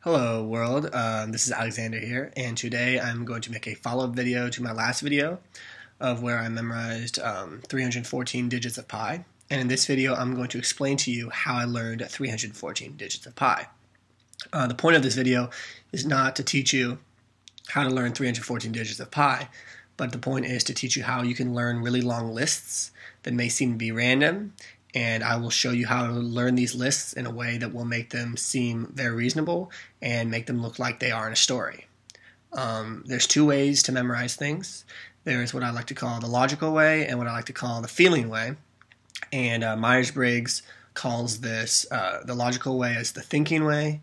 Hello world, this is Alexander here, and today I'm going to make a follow-up video to my last video of where I memorized 314 digits of pi. And in this video I'm going to explain to you how I learned 314 digits of pi. The point of this video is not to teach you how to learn 314 digits of pi, but the point is to teach you how you can learn really long lists that may seem to be random, and I will show you how to learn these lists in a way that will make them seem very reasonable and make them look like they are in a story. There's two ways to memorize things. There's what I like to call the logical way and what I like to call the feeling way. And Myers-Briggs calls this the logical way as the thinking way,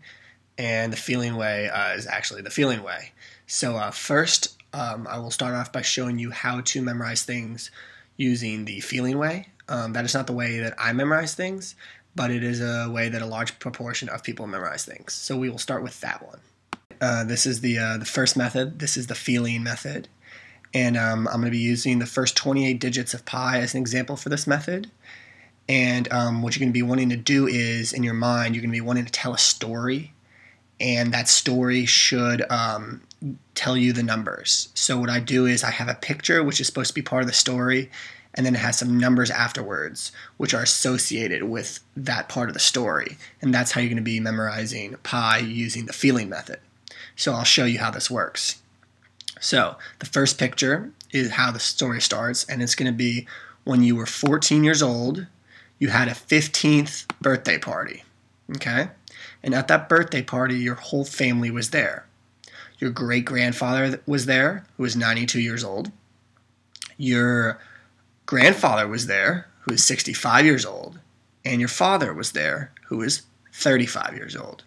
and the feeling way is actually the feeling way. So first, I will start off by showing you how to memorize things using the feeling way. That is not the way that I memorize things, but it is a way that a large proportion of people memorize things. So we will start with that one. This is the first method. This is the feeling method. And I'm going to be using the first 28 digits of pi as an example for this method. And what you're going to be wanting to do is, in your mind, you're going to be wanting to tell a story. And that story should tell you the numbers. So what I do is I have a picture, which is supposed to be part of the story, and then it has some numbers afterwards, which are associated with that part of the story. And that's how you're going to be memorizing pi using the feeling method. So I'll show you how this works. So the first picture is how the story starts, and it's going to be when you were 14 years old, you had a 15th birthday party. Okay? And at that birthday party, your whole family was there. Your great-grandfather was there, who was 92 years old. Your grandfather was there, who was 65 years old. And your father was there, who was 35 years old.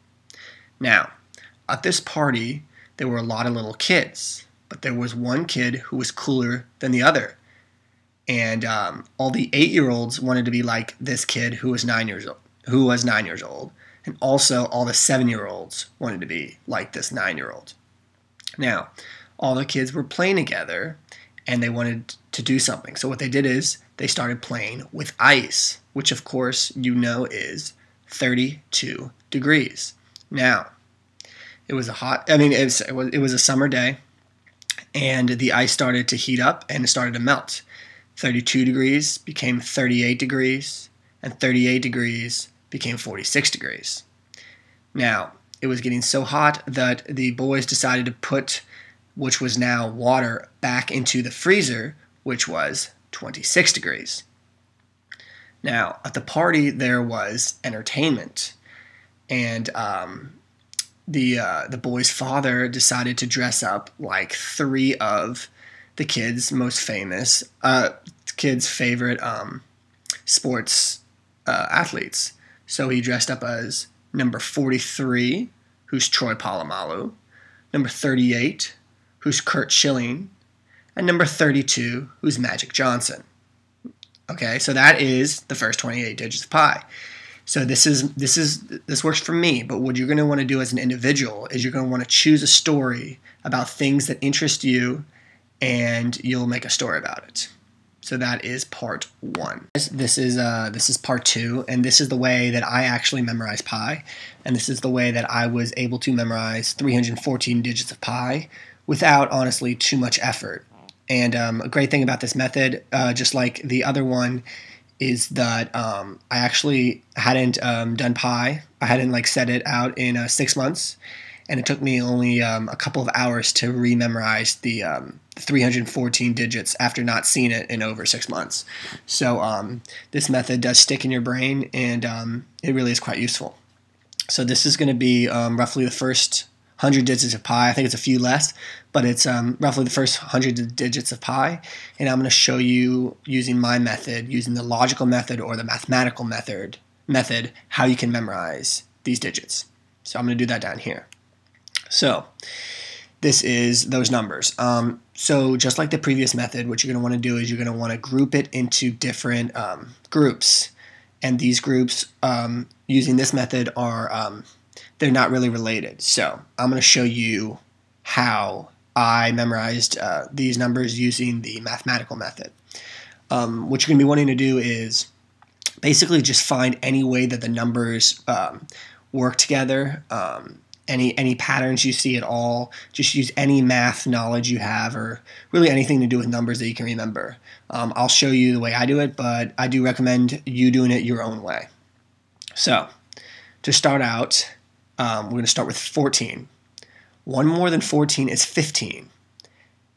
Now, at this party, there were a lot of little kids, but there was one kid who was cooler than the other. And all the 8-year-olds wanted to be like this kid who was 9 years old. And also all the 7-year-olds wanted to be like this 9-year-old. Now, all the kids were playing together, and they wanted to do something. So what they did is they started playing with ice, which of course you know is 32 degrees. Now, it was it was a summer day, and the ice started to heat up and it started to melt. 32 degrees became 38 degrees, and 38 degrees became 46 degrees. Now, it was getting so hot that the boys decided to put, which was now water, back into the freezer, which was 26 degrees. Now, at the party, there was entertainment, and the boy's father decided to dress up like three of the kids' most famous, kids' favorite sports athletes. So he dressed up as number 43, who's Troy Polamalu, number 38, who's Curt Schilling, and number 32, who's Magic Johnson. Okay, so that is the first 28 digits of pi. So this works for me, but what you're going to want to do as an individual is you're going to want to choose a story about things that interest you, and you'll make a story about it. So that is part one. This is part two, and this is the way that I actually memorize pi, and this is the way that I was able to memorize 314 digits of pi without, honestly, too much effort. And a great thing about this method, just like the other one, is that I actually hadn't done pi. I hadn't set it out in 6 months, and it took me only a couple of hours to rememorize the 314 digits after not seeing it in over 6 months. So this method does stick in your brain, and it really is quite useful. So this is going to be roughly the first 100 digits of pi. I think it's a few less, but it's roughly the first 100 digits of pi. And I'm going to show you, using my method, using the logical method or the mathematical method, how you can memorize these digits. So I'm going to do that down here. So this is those numbers. So just like the previous method, what you're going to want to do is you're going to want to group it into different groups. And these groups, using this method, are they're not really related. So I'm going to show you how I memorized these numbers using the mathematical method. What you're going to be wanting to do is basically just find any way that the numbers work together any patterns you see at all. Just use any math knowledge you have, or really anything to do with numbers that you can remember. I'll show you the way I do it, but I do recommend you doing it your own way. So to start out, we're going to start with 14. 1 more than 14 is 15.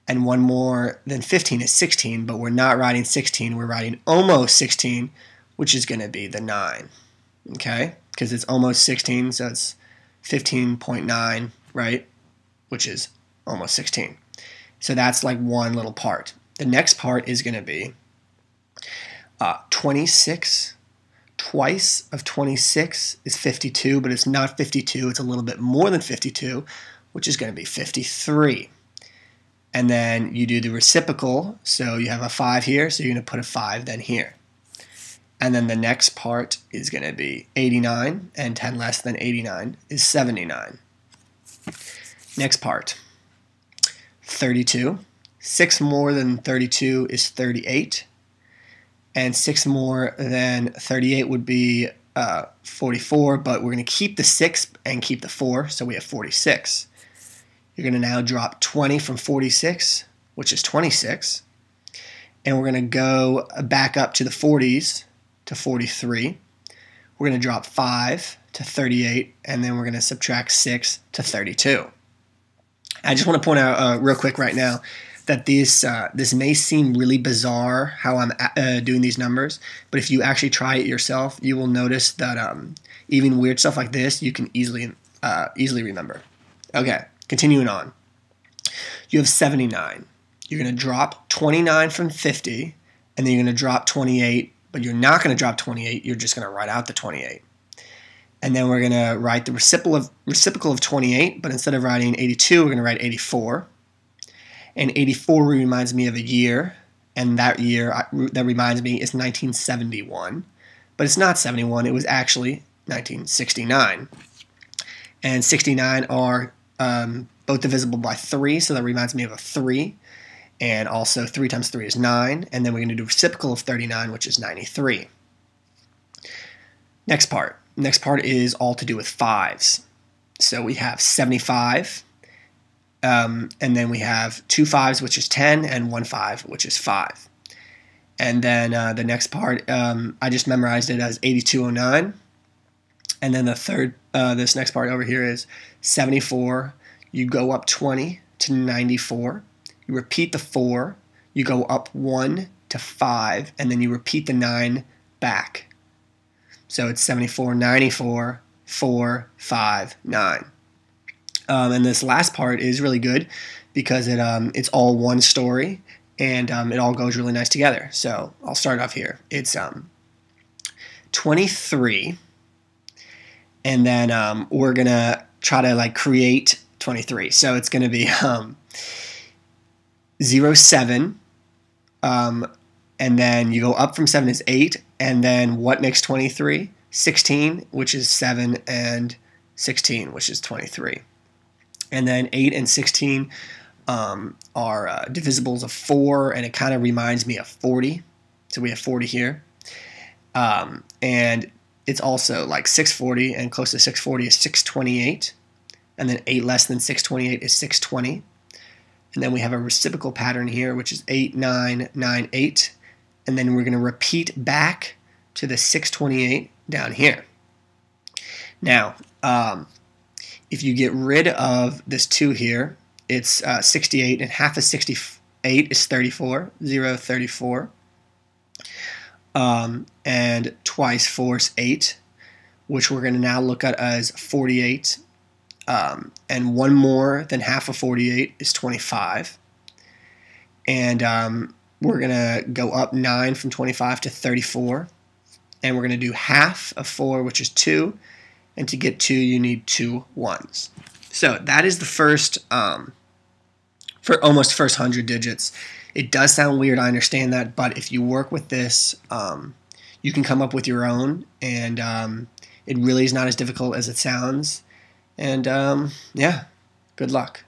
And 1 more than 15 is 16, but we're not writing 16. We're writing almost 16, which is going to be the 9. Okay? Because it's almost 16, so it's 15.9, right? Which is almost 16. So that's like one little part. The next part is going to be 26. Twice of 26 is 52, but it's not 52. It's a little bit more than 52, which is going to be 53. And then you do the reciprocal, so you have a 5 here, so you're going to put a 5 then here. And then the next part is going to be 89, and 10 less than 89 is 79. Next part, 32. 6 more than 32 is 38. And 6 more than 38 would be 44, but we're going to keep the 6 and keep the 4, so we have 46. You're going to now drop 20 from 46, which is 26. And we're going to go back up to the 40s to 43. We're going to drop 5 to 38, and then we're going to subtract 6 to 32. I just want to point out real quick right now that this may seem really bizarre how I'm doing these numbers, but if you actually try it yourself, you will notice that even weird stuff like this you can easily remember. Okay, continuing on. You have 79. You're going to drop 29 from 50, and then you're going to drop 28, but you're not going to drop 28. You're just going to write out the 28. And then we're going to write the reciprocal of 28, but instead of writing 82, we're going to write 84. And 84 reminds me of a year, and that year that reminds me is 1971. But it's not 71, it was actually 1969. And 69 are both divisible by 3, so that reminds me of a 3. And also 3 times 3 is 9, and then we're going to do reciprocal of 39, which is 93. Next part. Next part is all to do with 5s. So we have 75. And then we have 2 5s, which is 10, and 1 5, which is 5. And then the next part, I just memorized it as 8209. And then the third, this next part over here is 74. You go up 20 to 94. You repeat the 4. You go up 1 to 5, and then you repeat the 9 back. So it's 74, 94, 4, 5, 9. And this last part is really good because it's all one story, and it all goes really nice together. So I'll start off here. It's 23, and then we're going to try to like create 23. So it's going to be 0, 7, and then you go up from 7 is 8, and then what makes 23? 16, which is 7, and 16, which is 23. And then 8 and 16 are divisibles of 4, and it kind of reminds me of 40. So we have 40 here. And it's also like 640, and close to 640 is 628. And then 8 less than 628 is 620. And then we have a reciprocal pattern here, which is 8, 9, 9, 8. And then we're going to repeat back to the 628 down here. Now, if you get rid of this 2 here, it's 68, and half of 68 is 34, 0, 34. And twice 4 is 8, which we're going to now look at as 48. And 1 more than half of 48 is 25. And we're going to go up 9 from 25 to 34. And we're going to do half of 4, which is 2. And to get 2, you need 2 1s. So that is the first, for almost first 100 digits. It does sound weird, I understand that, but if you work with this, you can come up with your own, and it really is not as difficult as it sounds. And yeah, good luck.